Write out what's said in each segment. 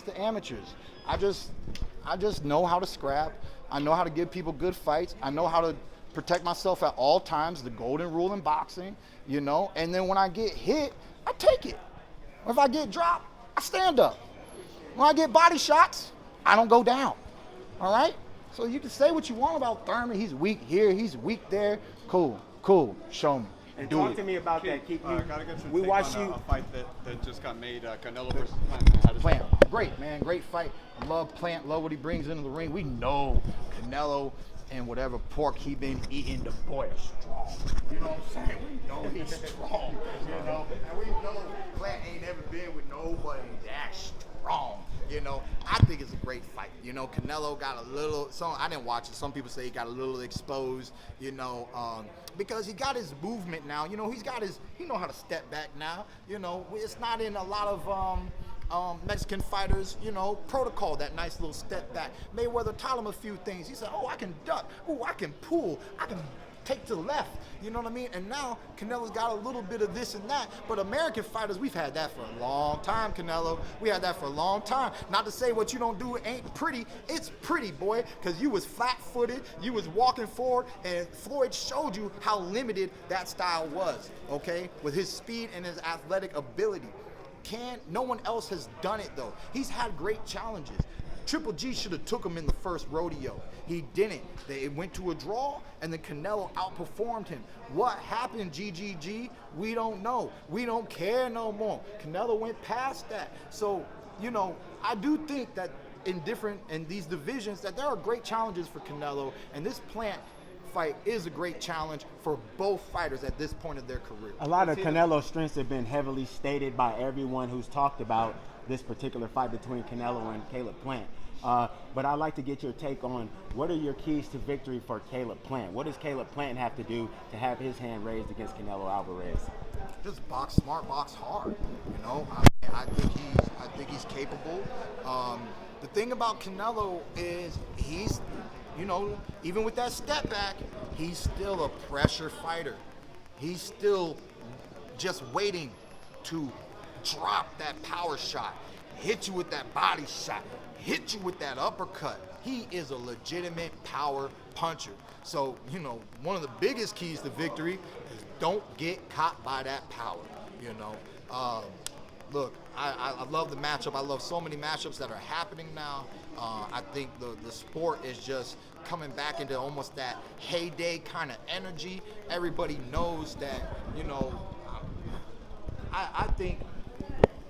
against the amateurs. I just know how to scrap. I know how to give people good fights. I know how to protect myself at all times, the golden rule in boxing, you know. And then when I get hit, I take it. If I get dropped, I stand up. When I get body shots, I don't go down. All right? So you can say what you want about Thurman. He's weak here, he's weak there. Cool. Show me. And do talk it. to me about that. Gotta get some we take watched on you. a fight that just got made, Canelo versus Plant. How does Plant, great man, great fight. Love Plant, love what he brings into the ring. We know Canelo and whatever pork he been eating, the boy is strong. You know what I'm saying? We know he's strong. You know, and we know Plant ain't never been with nobody that strong. You know, I think it's a great fight. You know, Canelo got a little. I didn't watch it. Some people say he got a little exposed. You know, because he got his movement now. You know, he know how to step back now. You know, it's not in a lot of Mexican fighters, you know, protocol, that nice little step back. Mayweather taught him a few things. He said, oh, I can duck. Oh, I can pull. I can take to the left. You know what I mean? And now Canelo's got a little bit of this and that. But American fighters, we've had that for a long time, Canelo. We had that for a long time. Not to say what you don't do ain't pretty. It's pretty, boy, because you was flat-footed, you was walking forward, and Floyd showed you how limited that style was, okay, with his speed and his athletic ability. No one else has done it though. He's had great challenges. Triple G should have took him in the first rodeo. He didn't. It went to a draw, and then Canelo outperformed him. What happened, GGG? We don't know. We don't care no more. Canelo went past that. So, you know, I do think that in these divisions that there are great challenges for Canelo, and this Plant fight is a great challenge for both fighters at this point of their career. A lot of Canelo's strengths have been heavily stated by everyone who's talked about this particular fight between Canelo and Caleb Plant. But I'd like to get your take on what are your keys to victory for Caleb Plant? What does Caleb Plant have to do to have his hand raised against Canelo Alvarez? Just box smart, box hard. You know, I think he's capable. The thing about Canelo is he's, you know, even with that step back, he's still a pressure fighter. He's still just waiting to drop that power shot, hit you with that body shot, hit you with that uppercut. He is a legitimate power puncher. So, you know, one of the biggest keys to victory is don't get caught by that power, you know. Look, I love the matchup. I love so many matchups that are happening now. I think the sport is just coming back into almost that heyday kind of energy. Everybody knows that, you know, I think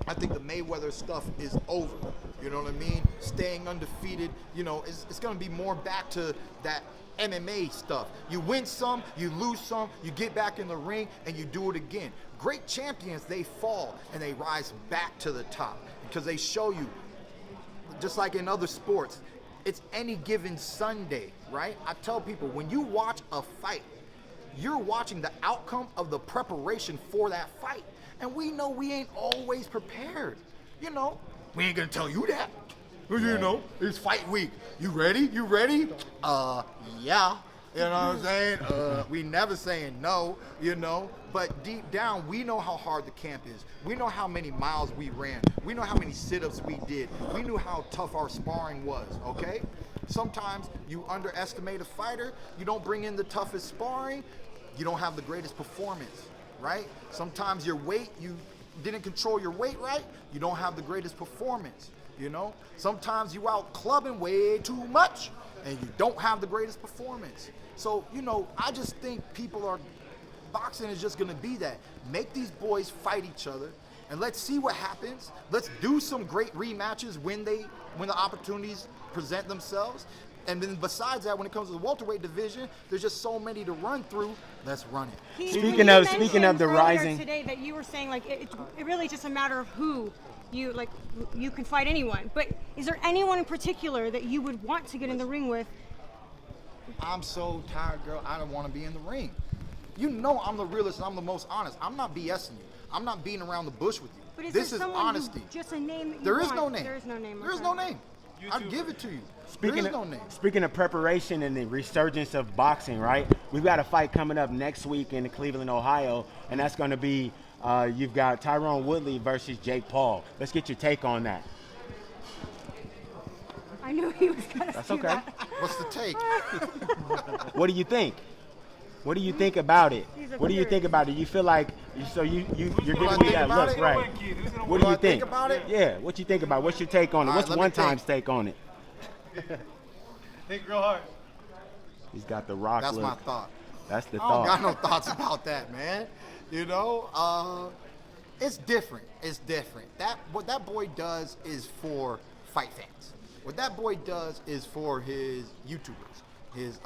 the Mayweather stuff is over. You know what I mean? Staying undefeated, you know, it's going to be more back to that MMA stuff. You win some, you lose some, you get back in the ring, and you do it again. Great champions, they fall, and they rise back to the top because they show you, just like in other sports, it's any given Sunday, right? I tell people, when you watch a fight, you're watching the outcome of the preparation for that fight. And we know we ain't always prepared. You know, we ain't gonna tell you that. You know, it's fight week. You ready? You ready? Yeah. You know what I'm saying? We never saying no, you know. But deep down, we know how hard the camp is. We know how many miles we ran. We know how many sit-ups we did. We knew how tough our sparring was, okay? Sometimes you underestimate a fighter. You don't bring in the toughest sparring. You don't have the greatest performance, right? Sometimes your weight, you didn't control your weight right. You don't have the greatest performance, you know? Sometimes you out clubbing way too much and you don't have the greatest performance. So, you know, I just think boxing is just gonna be that. Make these boys fight each other and let's see what happens. Let's do some great rematches when the opportunities present themselves. And then besides that, when it comes to the welterweight division, there's just so many to run through. Let's run it. Speaking of the rising today, that you were saying like it really is just a matter of who you like. You can fight anyone, but is there anyone in particular that you would want to get in the ring with? I'm so tired, girl. I don't want to be in the ring. You know I'm the realest and I'm the most honest. I'm not BSing you. I'm not beating around the bush with you. But is this there is someone honesty. Just a name that you There is want? no name. There is no name. There is no name. I'd give it to you. Speaking of preparation and the resurgence of boxing, right? We've got a fight coming up next week in Cleveland, Ohio, and that's going to be you've got Tyron Woodley versus Jake Paul. Let's get your take on that. I knew he was gonna That's do okay. that. What's the take? What do you think? What do you think about it? He's a What do you weird. think about it? You feel like you're giving me think that about look, it? right? What do Do I you think? think about it? Yeah, what you think about it? What's your take on it? All right, What's let me one think. time's take on it? Think real hard. He's got the rock That's look. my thought. That's the I don't got thought. no thoughts about that, man. You know, it's different. It's different. What that boy does is for fight fans. What that boy does is for his YouTubers, his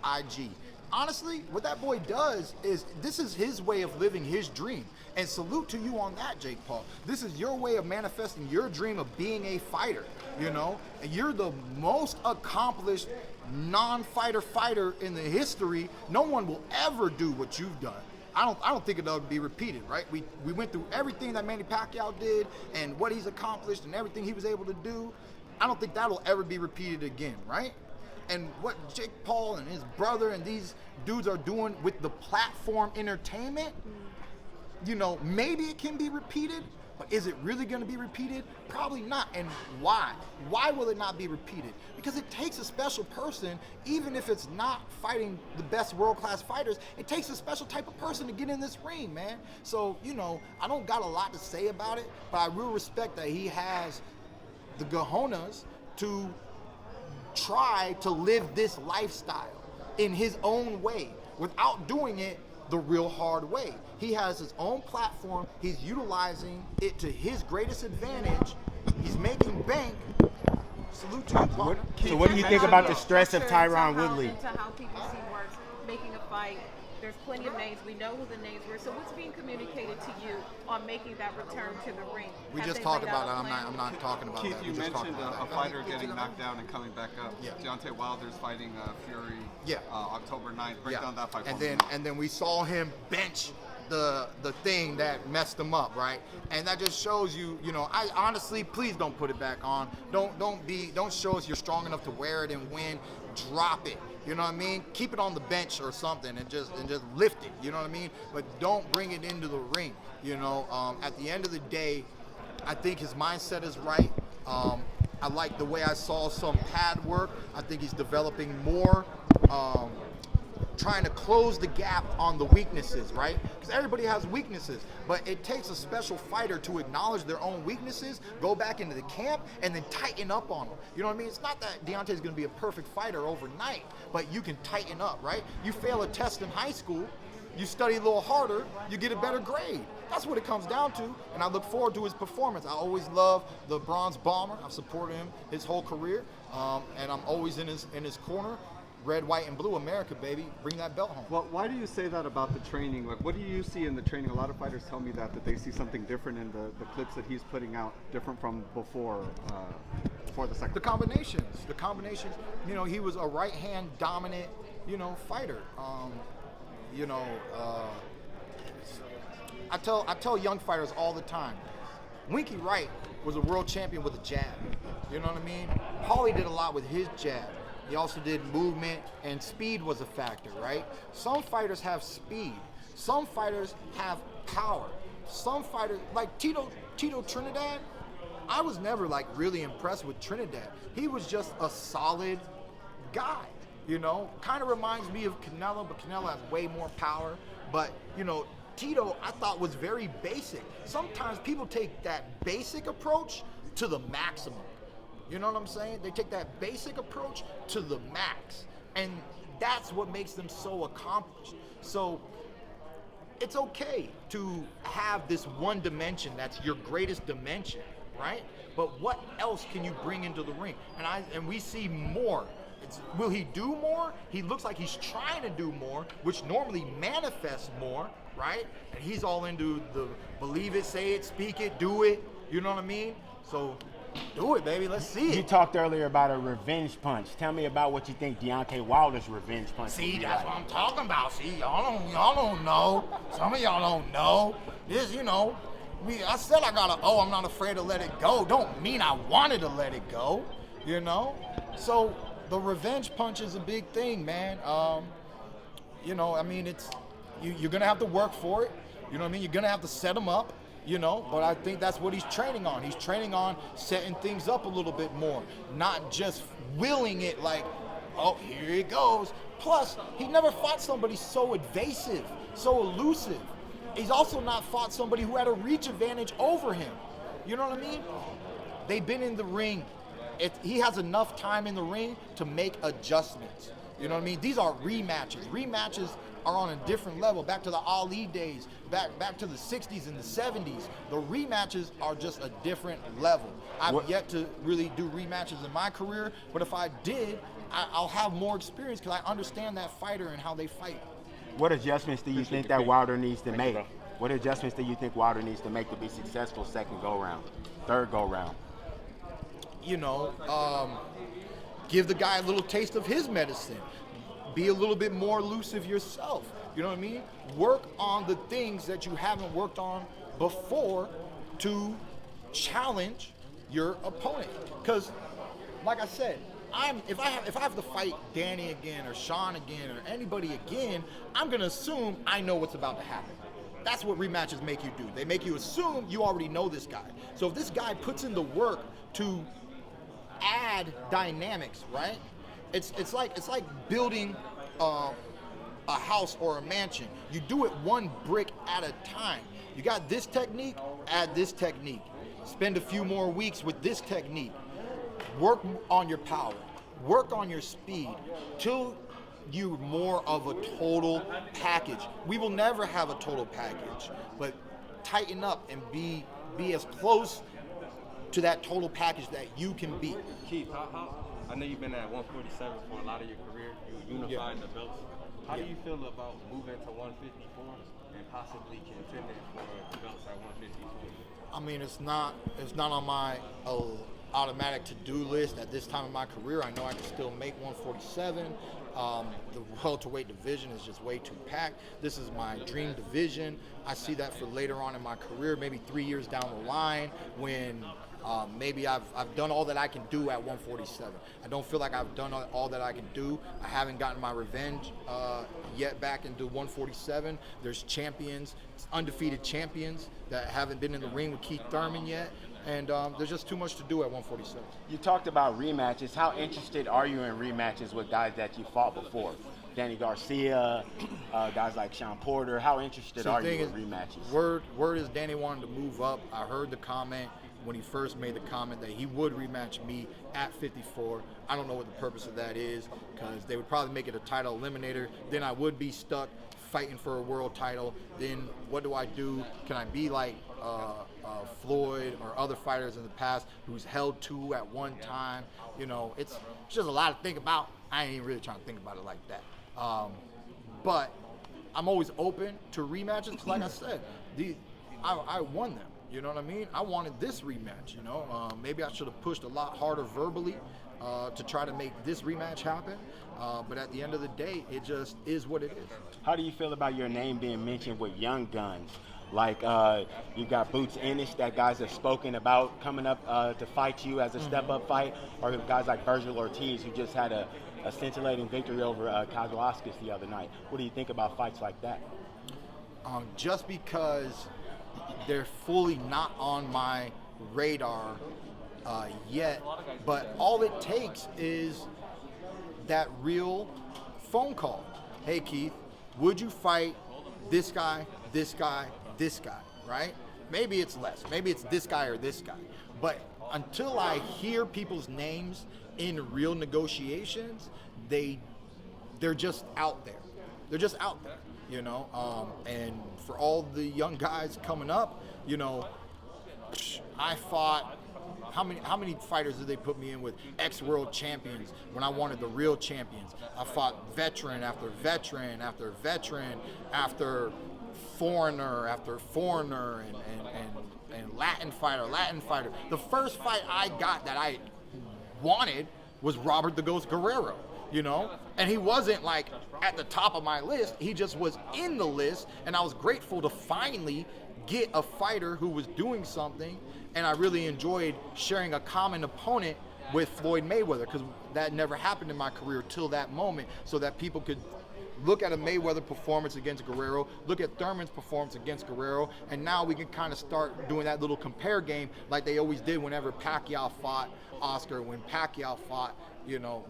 IG. Honestly, what that boy does is this is his way of living his dream. And salute to you on that, Jake Paul. This is your way of manifesting your dream of being a fighter, you know? And you're the most accomplished non-fighter fighter in the history. No one will ever do what you've done. I don't think it'll be repeated, right? We went through everything that Manny Pacquiao did and what he's accomplished and everything he was able to do. I don't think that'll ever be repeated again, right? And what Jake Paul and his brother and these dudes are doing with the platform entertainment, you know, maybe it can be repeated, but is it really going to be repeated? Probably not. And why? Why will it not be repeated? Because it takes a special person, even if it's not fighting the best world-class fighters, it takes a special type of person to get in this ring, man. So, you know, I don't got a lot to say about it, but I will respect that he has the cojones to try to live this lifestyle in his own way without doing it the real hard way. He has his own platform. He's utilizing it to his greatest advantage. He's making bank. Salute to you, partner. So what do you think about the stress of Tyron Into Woodley? Into how PBC works, making a fight. There's plenty of names. We know who the names were. So what's being communicated to you on making that return to the ring? We Have just they talked laid out about a it. plan? I'm not talking about Keith, that. you We just talked mentioned about a that. fighter getting knocked down and coming back up. Yeah. Deontay Wilder's fighting Fury. Yeah. October 9th. Break down that fight. And for me. then we saw him bench the thing that messed him up, right? And that just shows you, you know, I honestly, please don't put it back on. Don't show us you're strong enough to wear it and win. Drop it. You know what I mean? Keep it on the bench or something and just lift it. You know what I mean? But don't bring it into the ring. You know, at the end of the day, I think his mindset is right. I like the way I saw some pad work. I think he's developing more. Trying to close the gap on the weaknesses, right? Because everybody has weaknesses, but it takes a special fighter to acknowledge their own weaknesses, go back into the camp, and then tighten up on them. You know what I mean? It's not that Deontay's going to be a perfect fighter overnight, but you can tighten up, right? You fail a test in high school, you study a little harder, you get a better grade. That's what it comes down to, and I look forward to his performance. I always love the Bronze Bomber. I've supported him his whole career, and I'm always in his corner. Red, white, and blue, America, baby. Bring that belt home. Well, why do you say that about the training? Like, what do you see in the training? A lot of fighters tell me that they see something different in the clips that he's putting out, different from before the second. The combinations. You know, he was a right-hand dominant, you know, fighter. I tell young fighters all the time, Winky Wright was a world champion with a jab. You know what I mean? Paulie did a lot with his jab. He also did movement, and speed was a factor, right? Some fighters have speed. Some fighters have power. Some fighters, like Tito Trinidad, I was never like really impressed with Trinidad. He was just a solid guy, you know? Kind of reminds me of Canelo, but Canelo has way more power. But, you know, Tito, I thought, was very basic. Sometimes people take that basic approach to the maximum. You know what I'm saying? They take that basic approach to the max. And that's what makes them so accomplished. So it's okay to have this one dimension that's your greatest dimension, right? But what else can you bring into the ring? And we see more. Will he do more? He looks like he's trying to do more, which normally manifests more, right? And he's all into the believe it, say it, speak it, do it. You know what I mean? So do it, baby. Let's see You it. talked earlier about a revenge punch. Tell me about what you think Deontay Wilder's revenge punch See, would be that's like. what I'm talking about. See, y'all don't know. Some of y'all don't know. This, you know, I said I'm not afraid to let it go. Don't mean I wanted to let it go, you know? So the revenge punch is a big thing, man. You know, I mean, you're gonna have to work for it. You know what I mean? You're gonna have to set them up. But I think that's what he's training on. He's training on setting things up a little bit more, not just willing it like, oh, here it goes. Plus, he never fought somebody so evasive, so elusive. He's also not fought somebody who had a reach advantage over him. You know what I mean? They've been in the ring. He has enough time in the ring to make adjustments. You know what I mean? These are rematches. Rematches are on a different level. Back to the Ali days, back to the 60s and the 70s. The rematches are just a different level. I've yet to really do rematches in my career, but if I did, I'll have more experience because I understand that fighter and how they fight. What adjustments do you think that Wilder needs to make? What adjustments do you think Wilder needs to make to be successful second go-round, third go-round? Give the guy a little taste of his medicine. Be a little bit more elusive yourself. You know what I mean? Work on the things that you haven't worked on before to challenge your opponent. Because, like I said, if I have to fight Danny again or Sean again or anybody again, I'm gonna assume I know what's about to happen. That's what rematches make you do. They make you assume you already know this guy. So if this guy puts in the work to add dynamics, right? It's like building a house or a mansion. You do it one brick at a time. You got this technique, add this technique. Spend a few more weeks with this technique. Work on your power. Work on your speed till you're more of a total package. We will never have a total package, but tighten up and be as close to that total package that you can be. Keith, I know you've been at 147 for a lot of your career. You unified the belts. How do you feel about moving to 154 and possibly contending for the belts at 154? I mean, it's not on my automatic to-do list at this time of my career. I know I can still make 147. The welterweight division is just way too packed. This is my dream division. I see that for later on in my career, maybe 3 years down the line when maybe I've done all that I can do at 147. I don't feel like I've done all that I can do. I haven't gotten my revenge yet back into 147. There's champions, undefeated champions that haven't been in the ring with Keith Thurman yet. And there's just too much to do at 147. You talked about rematches. How interested are you in rematches with guys that you fought before? Danny Garcia, guys like Sean Porter. How interested are you in rematches? Word is Danny wanted to move up. I heard the comment when he first made the comment that he would rematch me at 54. I don't know what the purpose of that is, because they would probably make it a title eliminator. Then I would be stuck fighting for a world title. Then what do I do? Can I be like Floyd or other fighters in the past who's held two at one time? It's just a lot to think about. I ain't even really trying to think about it like that. But I'm always open to rematches because, like I said, I won them. You know what I mean? I wanted this rematch, Maybe I should have pushed a lot harder verbally to try to make this rematch happen. But at the end of the day, it just is what it is. How do you feel about your name being mentioned with young guns? Like you got Boots Ennis that guys have spoken about coming up to fight you as a step-up fight, or guys like Virgil Ortiz who just had a scintillating victory over Kazlauskas the other night. What do you think about fights like that? Just because they're fully not on my radar yet, but all it takes is that real phone call. Hey Keith, would you fight this guy, this guy, this guy, right? Maybe it's less, maybe it's this guy or this guy. But until I hear people's names in real negotiations, they're just out there. They're just out there, and for all the young guys coming up, I fought, how many fighters did they put me in with? Ex-world champions when I wanted the real champions. I fought veteran after veteran after veteran after foreigner after foreigner and Latin fighter. The first fight I got that I wanted was Robert the Ghost Guerrero, and he wasn't like at the top of my list. He just was in the list, and I was grateful to finally get a fighter who was doing something, and I really enjoyed sharing a common opponent with Floyd Mayweather, because that never happened in my career till that moment, so that people could look at a Mayweather performance against Guerrero, look at Thurman's performance against Guerrero, and now we can kind of start doing that little compare game like they always did whenever Pacquiao fought Oscar, when Pacquiao fought,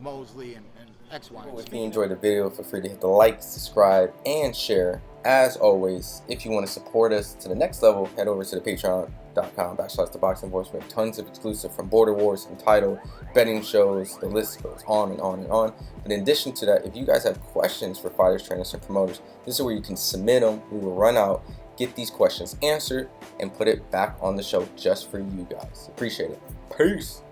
Mosley and X, Y, and Z. If you enjoyed the video, feel free to hit the like, subscribe, and share. As always, if you want to support us to the next level, head over to the patreon.com/ThaBoxingVoice. We have tons of exclusive from Border Wars, from title, betting shows, the list goes on and on and on. But in addition to that, if you guys have questions for fighters, trainers, and promoters, this is where you can submit them. We will run out, get these questions answered, and put it back on the show just for you guys. Appreciate it. Peace.